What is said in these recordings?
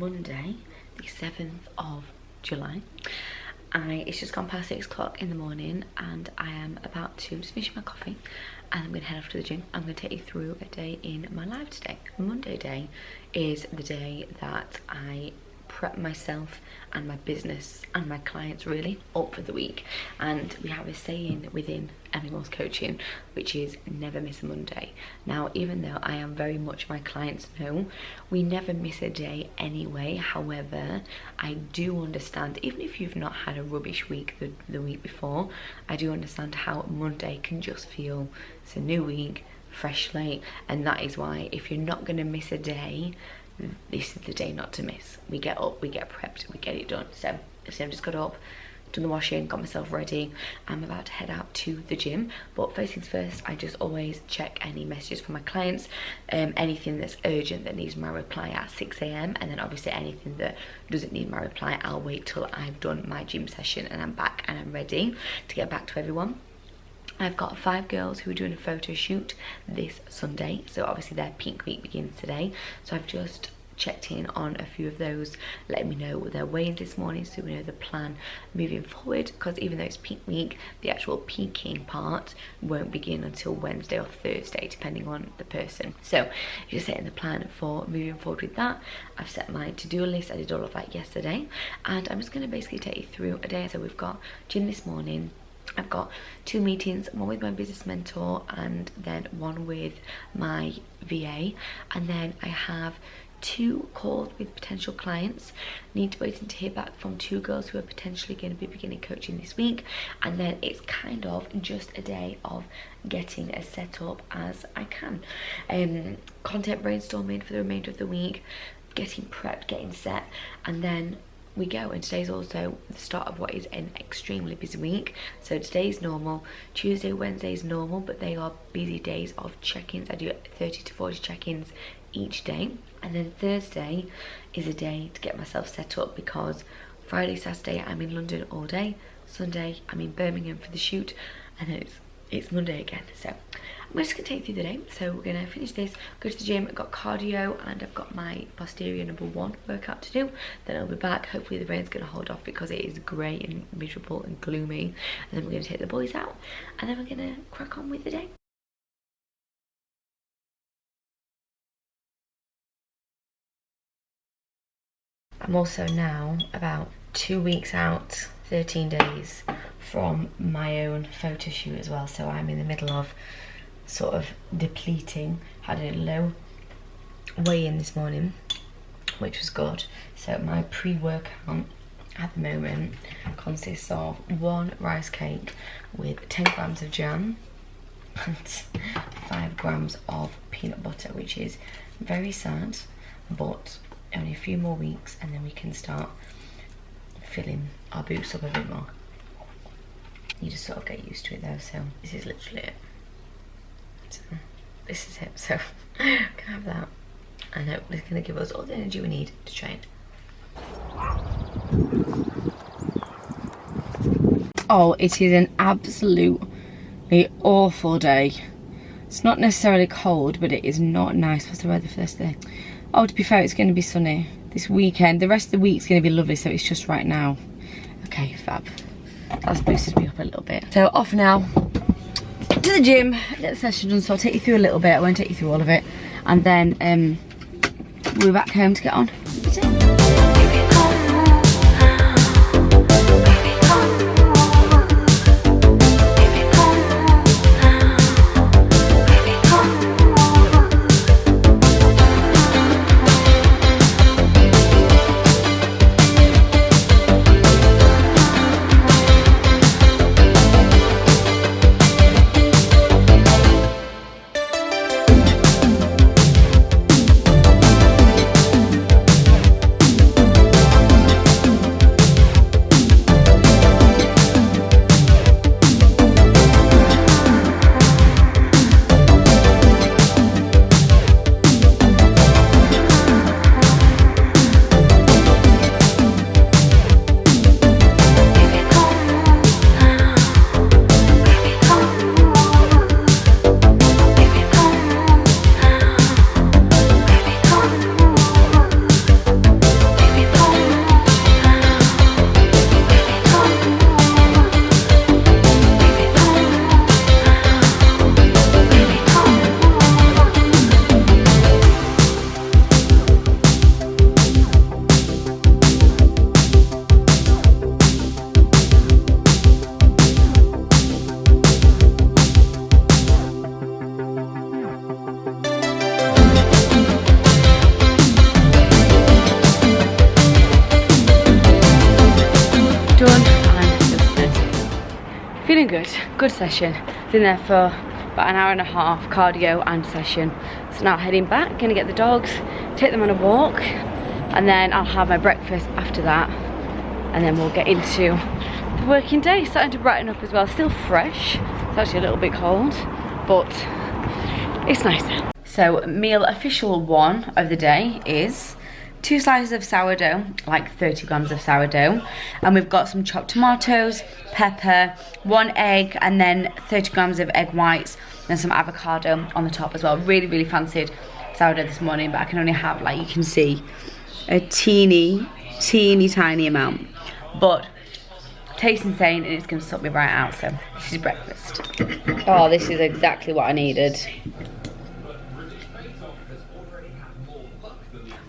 Monday, the 7th of July. It's just gone past 6 o'clock in the morning and I am about to just finish my coffee and I'm going to head off to the gym. I'm going to take you through a day in my life today. Monday day is the day that I prep myself and my business and my clients really up for the week. And we have a saying within Emily Morse Coaching, which is never miss a Monday. Now, even though I am very much, my clients know, we never miss a day anyway. However, I do understand, even if you've not had a rubbish week the week before, I do understand how Monday can just feel it's a new week, fresh slate. And that is why if you're not going to miss a day, this is the day not to miss. We get up, we get prepped, we get it done. So I've just got up, done the washing, got myself ready. I'm about to head out to the gym, but first things first, I just always check any messages from my clients, anything that's urgent that needs my reply at 6 AM, and then obviously anything that doesn't need my reply, I'll wait till I've done my gym session and I'm back and I'm ready to get back to everyone. I've got 5 girls who are doing a photo shoot this Sunday, so obviously their peak week begins today. So I've just checked in on a few of those, letting me know their weigh-ins this morning so we know the plan moving forward, because even though it's peak week, the actual peaking part won't begin until Wednesday or Thursday depending on the person. So just setting the plan for moving forward with that. I've set my to-do list, I did all of that yesterday, and I'm just going to basically take you through a day. So we've got gym this morning, I've got 2 meetings, one with my business mentor and then one with my VA, and then I have 2 calls with potential clients. Need to wait to hear back from 2 girls who are potentially going to be beginning coaching this week, and then it's kind of just a day of getting as set up as I can. Content brainstorming for the remainder of the week, getting prepped, getting set, and then we go. And today's also the start of what is an extremely busy week. So today's normal, Tuesday, Wednesday is normal, but they are busy days of check-ins. I do 30 to 40 check-ins each day, and then Thursday is a day to get myself set up, because Friday, Saturday I'm in London all day, Sunday I'm in Birmingham for the shoot, and then it's Monday again. So I'm just going to take you through the day. So we're going to finish this, go to the gym, I've got cardio and I've got my posterior number 1 workout to do. Then I'll be back. Hopefully the rain's going to hold off because it is grey and miserable and gloomy. And then we're going to take the boys out and then we're going to crack on with the day. I'm also now about 2 weeks out, 13 days from my own photo shoot as well. So I'm in the middle of sort of depleting. Had a low weigh-in this morning, which was good. So my pre-workout at the moment consists of 1 rice cake with 10 grams of jam and 5 grams of peanut butter, which is very sad, but only a few more weeks and then we can start filling our boots up a bit more. You just sort of get used to it though. So this is literally it. So this is it. So I can have that, and hopefully it's going to give us all the energy we need to train. Oh, it is an absolutely awful day. It's not necessarily cold, but it is not nice. What's the weather for this day? Oh, to be fair, it's going to be sunny this weekend. The rest of the week's going to be lovely, so it's just right now. Okay, fab. That's boosted me up a little bit. So off now to the gym, get the session done. So I'll take you through a little bit. I won't take you through all of it, and then we'll be back home to get on. good session. Been there for about an hour and a half, cardio and session. So now heading back, gonna get the dogs, take them on a walk, and then I'll have my breakfast after that, and then we'll get into the working day. Starting to brighten up as well. Still fresh. It's actually a little bit cold, but it's nice. So meal official one of the day is 2 slices of sourdough, like 30 grams of sourdough, and we've got some chopped tomatoes, pepper, 1 egg, and then 30 grams of egg whites, and some avocado on the top as well. Really fancied sourdough this morning, but I can only have, like you can see, a teeny tiny amount, but tastes insane and it's going to sort me right out. So this is breakfast. Oh, this is exactly what I needed.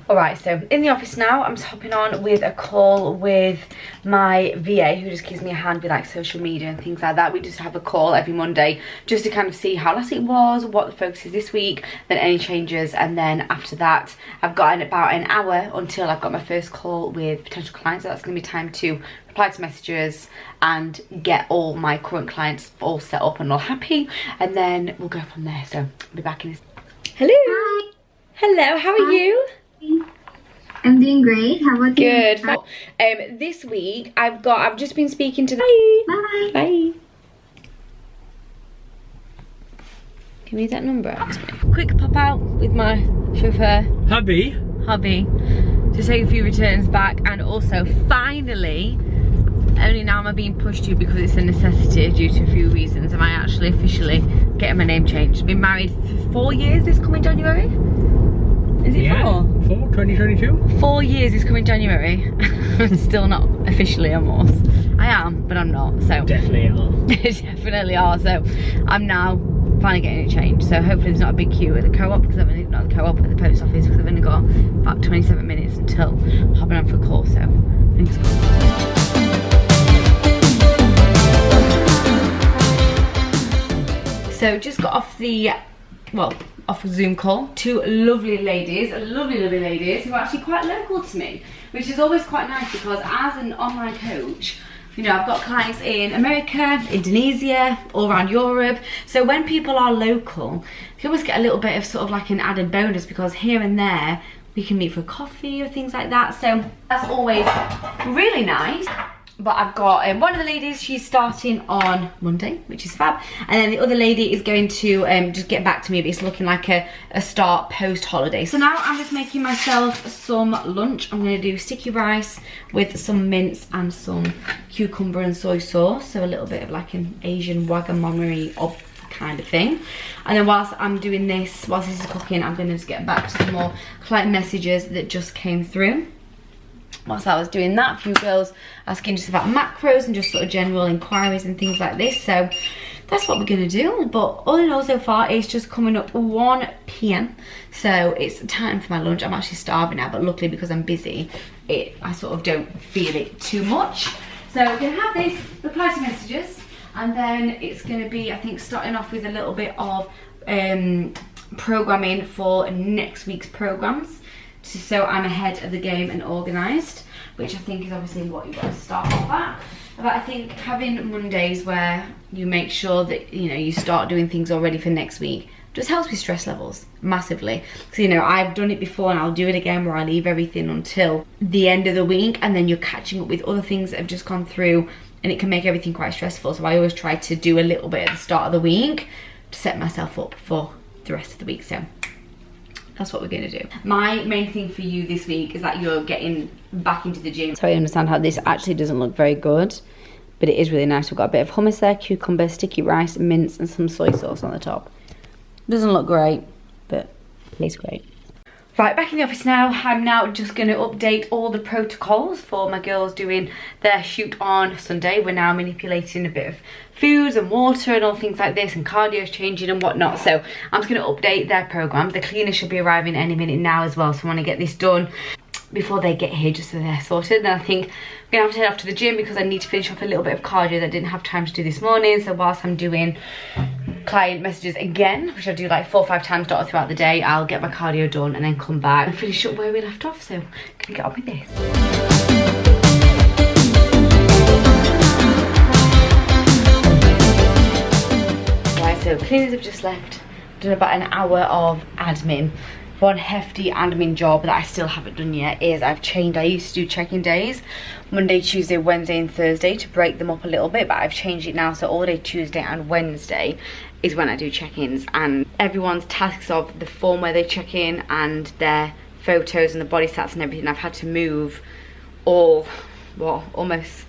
Alright, so in the office now, I'm just hopping on with a call with my VA, who just gives me a hand with like social media and things like that. We just have a call every Monday just to kind of see how last week was, what the focus is this week, then any changes, and then after that I've got about an hour until I've got my first call with potential clients. So that's going to be time to reply to messages and get all my current clients all set up and all happy, and then we'll go from there. So I'll be back in a Hello. Hi. Hello, how are you? I'm doing great. How about you? Good. This week I've just been speaking to the Bye. Bye. Can you read that number out to me? Quick pop out with my chauffeur. Hubby, to take a few returns back, and also finally, only now am I being pushed to because it's a necessity due to a few reasons, am I actually officially getting my name changed. Been married for 4 years this coming January. Is it 4? 2022? 4 years is coming January. I'm still not officially a Morse. I am, but I'm not. So Definitely are. Definitely are. So I'm now finally getting it changed. So hopefully there's not a big queue at the co-op, because I've only not the co-op at the post office, because I've only got about 27 minutes until hopping on for a call. So fingers crossed. So just got off the off a Zoom call. 2 lovely ladies who are actually quite local to me, which is always quite nice, because as an online coach, you know, I've got clients in America, Indonesia, all around Europe. So when people are local, you always get a little bit of sort of like an added bonus, because here and there we can meet for coffee or things like that. So that's always really nice. But I've got one of the ladies, she's starting on Monday, which is fab, and then the other lady is going to just get back to me, but it's looking like a start post-holiday. So now I'm just making myself some lunch. I'm going to do sticky rice with some mince and some cucumber and soy sauce, so a little bit of like an Asian wagamamari kind of thing. And then whilst I'm doing this, whilst this is cooking, I'm going to just get back to some more client messages that just came through. Whilst I was doing that, a few girls asking just about macros and just sort of general inquiries and things like this. So that's what we're going to do. But all in all, so far, it's just coming up 1 PM. So it's time for my lunch. I'm actually starving now, but luckily because I'm busy, I sort of don't feel it too much. So we're going to have this, reply to messages, and then it's going to be, I think, starting off with a little bit of programming for next week's programs, so I'm ahead of the game and organised, which I think is obviously what you've got to start off at. But I think having Mondays where you make sure that, you know, you start doing things already for next week just helps with stress levels massively. So, you know, I've done it before and I'll do it again, where I leave everything until the end of the week, and then you're catching up with other things that have just gone through, and it can make everything quite stressful. So I always try to do a little bit at the start of the week to set myself up for the rest of the week. So that's what we're going to do. My main thing for you this week is that you're getting back into the gym. So I understand how this actually doesn't look very good, but it is really nice. We've got a bit of hummus there, cucumber, sticky rice, mince, and some soy sauce on the top. Doesn't look great, but tastes great. Right, back in the office now. I'm now just going to update all the protocols for my girls doing their shoot on Sunday. We're now manipulating a bit of foods and water and all things like this, and cardio's changing and whatnot. So I'm just going to update their program. The cleaner should be arriving any minute now as well, so I want to get this done before they get here, just so they're sorted. Then I think I'm going to have to head off to the gym because I need to finish off a little bit of cardio that I didn't have time to do this morning. So whilst I'm doing client messages again, which I do like 4 or 5 times dotted throughout the day, I'll get my cardio done and then come back and finish up where we left off. So can we get on with this? So cleaners have just left. Done about an hour of admin. One hefty admin job that I still haven't done yet is I used to do check-in days Monday, Tuesday, Wednesday and Thursday to break them up a little bit, but I've changed it now, so all day Tuesday and Wednesday is when I do check-ins, and everyone's tasks of the form where they check in and their photos and the body stats and everything, I've had to move all, almost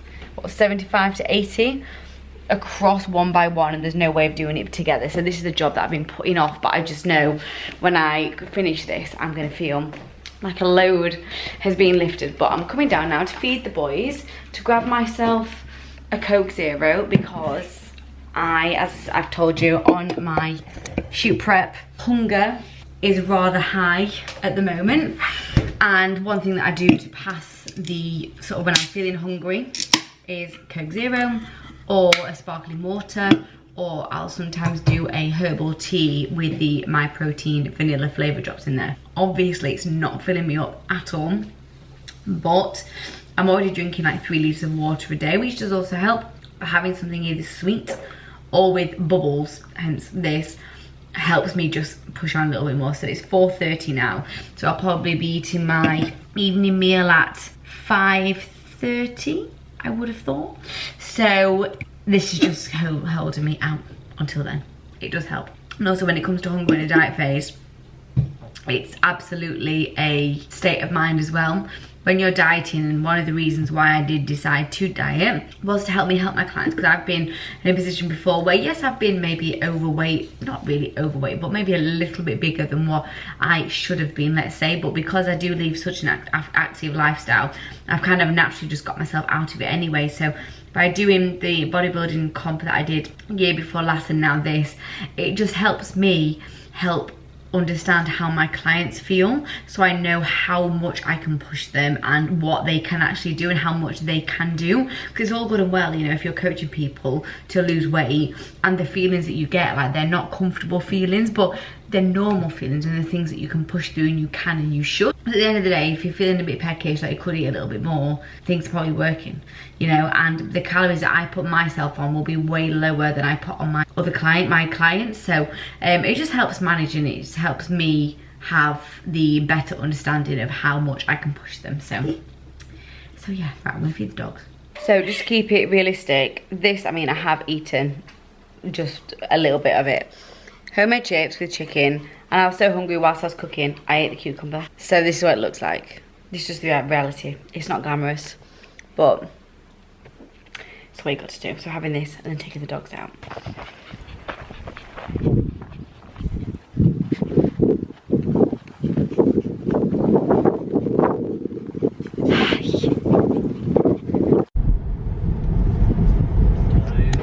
75 to 80 across one by one, and there's no way of doing it together. So this is a job that I've been putting off, but I just know when I finish this I'm gonna feel like a load has been lifted. But I'm coming down now to feed the boys, to grab myself a Coke Zero, because as I've told you on my shoot prep, hunger is rather high at the moment, and one thing that I do to pass the sort of when I'm feeling hungry is Coke Zero or a sparkling water, or I'll sometimes do a herbal tea with the My Protein vanilla flavour drops in there. Obviously it's not filling me up at all, but I'm already drinking like 3 litres of water a day, which does also help. But having something either sweet or with bubbles, hence this, helps me just push on a little bit more. So it's 4:30 now, so I'll probably be eating my evening meal at 5:30, I would have thought. So this is just holding me out until then. It does help. And also when it comes to hunger in a diet phase, it's absolutely a state of mind as well. When you're dieting, and one of the reasons why I did decide to diet was to help my clients, because I've been in a position before where, yes, I've been maybe overweight, not really overweight, but maybe a little bit bigger than what I should have been, let's say. But because I do lead such an active lifestyle, I've kind of naturally just got myself out of it anyway. So by doing the bodybuilding comp that I did year before last and now this, it just helps me help understand how my clients feel, so I know how much I can push them and what they can actually do and how much they can do. Because it's all good and well, you know, if you're coaching people to lose weight and the feelings that you get, like, they're not comfortable feelings, but they're normal feelings, and the things that you can push through, and you can and you should. At the end of the day, if you're feeling a bit peckish, like you could eat a little bit more, things are probably working, you know, and the calories that I put myself on will be way lower than I put on my clients. So it just helps manage, and it just helps me have the better understanding of how much I can push them. So yeah, right, I'm gonna feed the dogs. So just to keep it realistic, this, I mean, I have eaten just a little bit of it. Homemade chips with chicken, and I was so hungry whilst I was cooking, I ate the cucumber. So this is what it looks like. This is just the reality. It's not glamorous, but it's what you got to do. So having this and then taking the dogs out.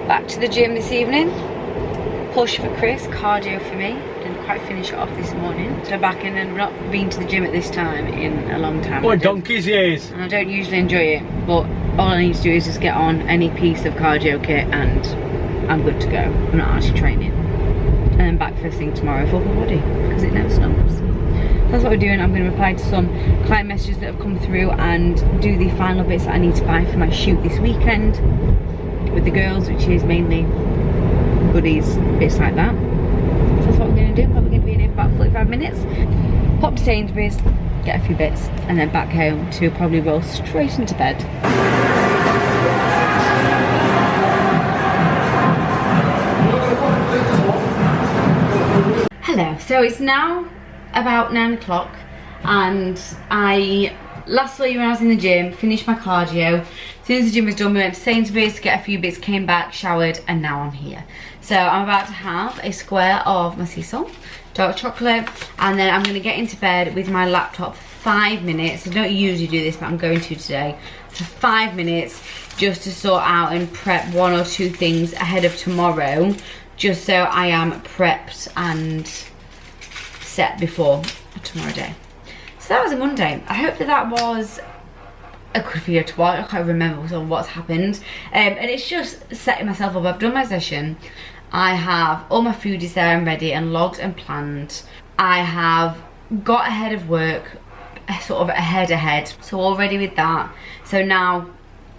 Back to the gym this evening. Push for Chris, cardio for me. Didn't quite finish it off this morning. So back in, and not been to the gym at this time in a long time. What donkey's ears? And I don't usually enjoy it, but all I need to do is just get on any piece of cardio kit and I'm good to go. I'm not actually training. And then back first thing tomorrow for my body, because it never stops. That's what we're doing. I'm going to reply to some client messages that have come through and do the final bits that I need to buy for my shoot this weekend with the girls, which is mainly goodies, bits like that. So that's what we're going to do. Probably going to be in here for about 45 minutes. Pop to Sainsbury's, get a few bits, and then back home to probably roll straight into bed. Hello, so it's now about 9 o'clock, and I last saw you when I was in the gym, finished my cardio. As soon as the gym was done, we went to Sainsbury's to get a few bits, came back, showered, and now I'm here. So I'm about to have a square of my sea salt, dark chocolate, and then I'm going to get into bed with my laptop for 5 minutes. I don't usually do this, but I'm going to today. For 5 minutes, just to sort out and prep 1 or 2 things ahead of tomorrow, just so I am prepped and set before tomorrow day. So that was a Monday. I hope that that was a good video to watch. I can't remember sort of what's happened. And it's just setting myself up. I've done my session. I have all my food is there and ready and logged and planned. I have got ahead of work, sort of ahead. So all ready with that. So now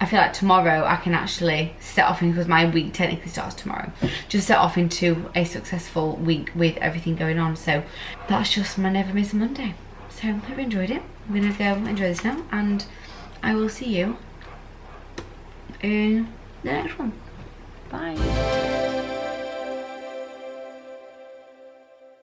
I feel like tomorrow I can actually set off, because my week technically starts tomorrow, just set off into a successful week with everything going on. So that's just my never miss a Monday. So I hope you enjoyed it. I'm gonna go enjoy this now, and I will see you in the next one. Bye.